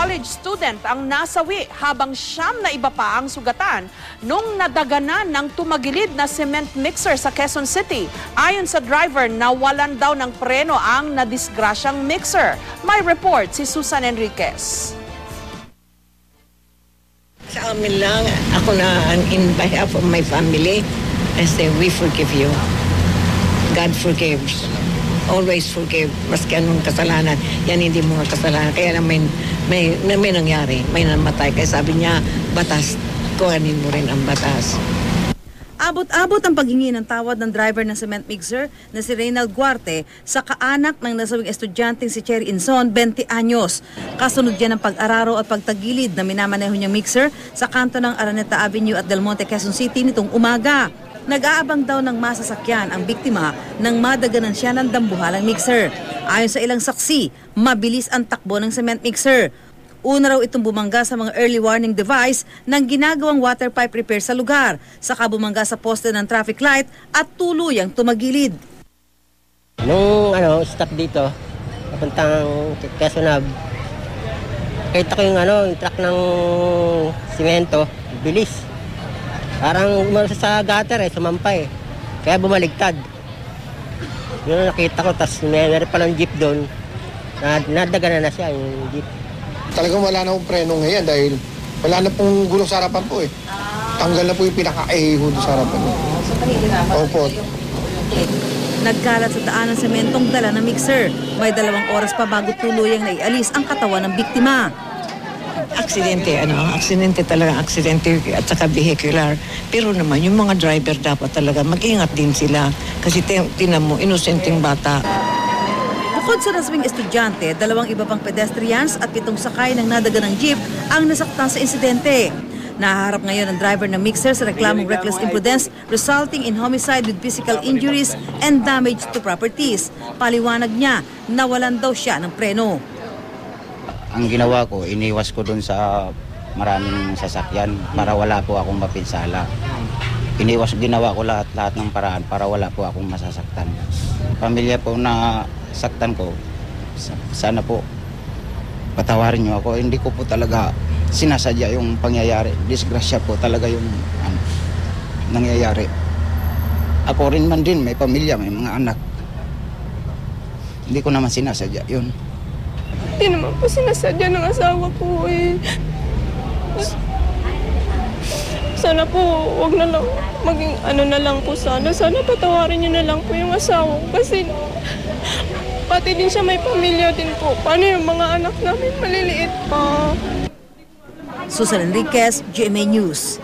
college student ang nasawi habang siyam na iba pa ang sugatan nung nadaganan ng tumagilid na cement mixer sa Quezon City. Ayon sa driver, nawalan daw ng preno ang nadisgrasyang mixer. May report si Susan Enriquez. Sa amin lang, ako na in behalf of my family, I say we forgive you. God forgives. Always forgive. Maski anong kasalanan, yan hindi mo kasalanan. Kaya lang may nangyari, may namatay. Kaya sabi niya, batas, kuhanin mo rin ang batas. Abot-abot ang paghingi ng tawad ng driver ng cement mixer na si Reynald Guarte sa kaanak ng nasawing estudyanteng si Cherry Inson, 20 anyos. Kasunod yan ng pag-araro at pagtagilid na minamaneho niyang mixer sa kanto ng Araneta Avenue at Del Monte, Quezon City nitong umaga. Nag-aabang daw ng masasakyan ang biktima nang madaganan siya ng dambuhalang mixer. Ayon sa ilang saksi, mabilis ang takbo ng cement mixer. Una raw itong bumangga sa mga early warning device ng ginagawang water pipe repair sa lugar, saka bumangga sa poste ng traffic light at tuluyang tumagilid. Nung stop dito, papuntang Quezon Hub, kita ko yung truck ng simento, bilis. Parang umasa sa gutter sumampa kaya bumaligtad. Yun nakita ko, tapos meron palang jeep doon, nadaganan na siya yung jeep. Talagang wala na pong preno ngayon dahil wala na pong gulong sa harapan po Tanggal na po yung pinaka-ehiho sa harapan. So, panihirapan. Opo. Nagkalat sa daan ng sementong dala na mixer. May 2 oras pa bago tuluyang naialis ang katawan ng biktima. Aksidente talaga, aksidente at saka vehicular. Pero naman, yung mga driver dapat talaga mag-ingat din sila. Kasi tinan mo, inosenteng bata. Bukod sa nasawing estudyante, 2 iba pang pedestrians at 7 sakay ng nadaganang jeep ang nasaktan sa insidente. Nahaharap ngayon ang driver ng mixer sa reklamong reckless imprudence resulting in homicide with physical injuries and damage to properties. Paliwanag niya, nawalan daw siya ng preno. Ang ginawa ko, iniwas ko dun sa maraming sasakyan para wala po akong mapinsala. Ginawa ko lahat ng paraan para wala po akong masasaktan. Pamilya po na saktan ko, sana po patawarin niyo ako. Hindi ko po talaga sinasadya yung pangyayari. Disgrasya po talaga yung nangyayari. Ako rin man din, may pamilya, may mga anak. Hindi ko naman sinasadya yun. Hindi naman po sinasadya ng asawa ko Sana po, wag na lang, maging na lang po sana. Sana patawarin niyo na lang po yung asawa ko kasi pati din siya may pamilya din po. Paano yung mga anak namin maliliit pa? Susan Enriquez, GMA News.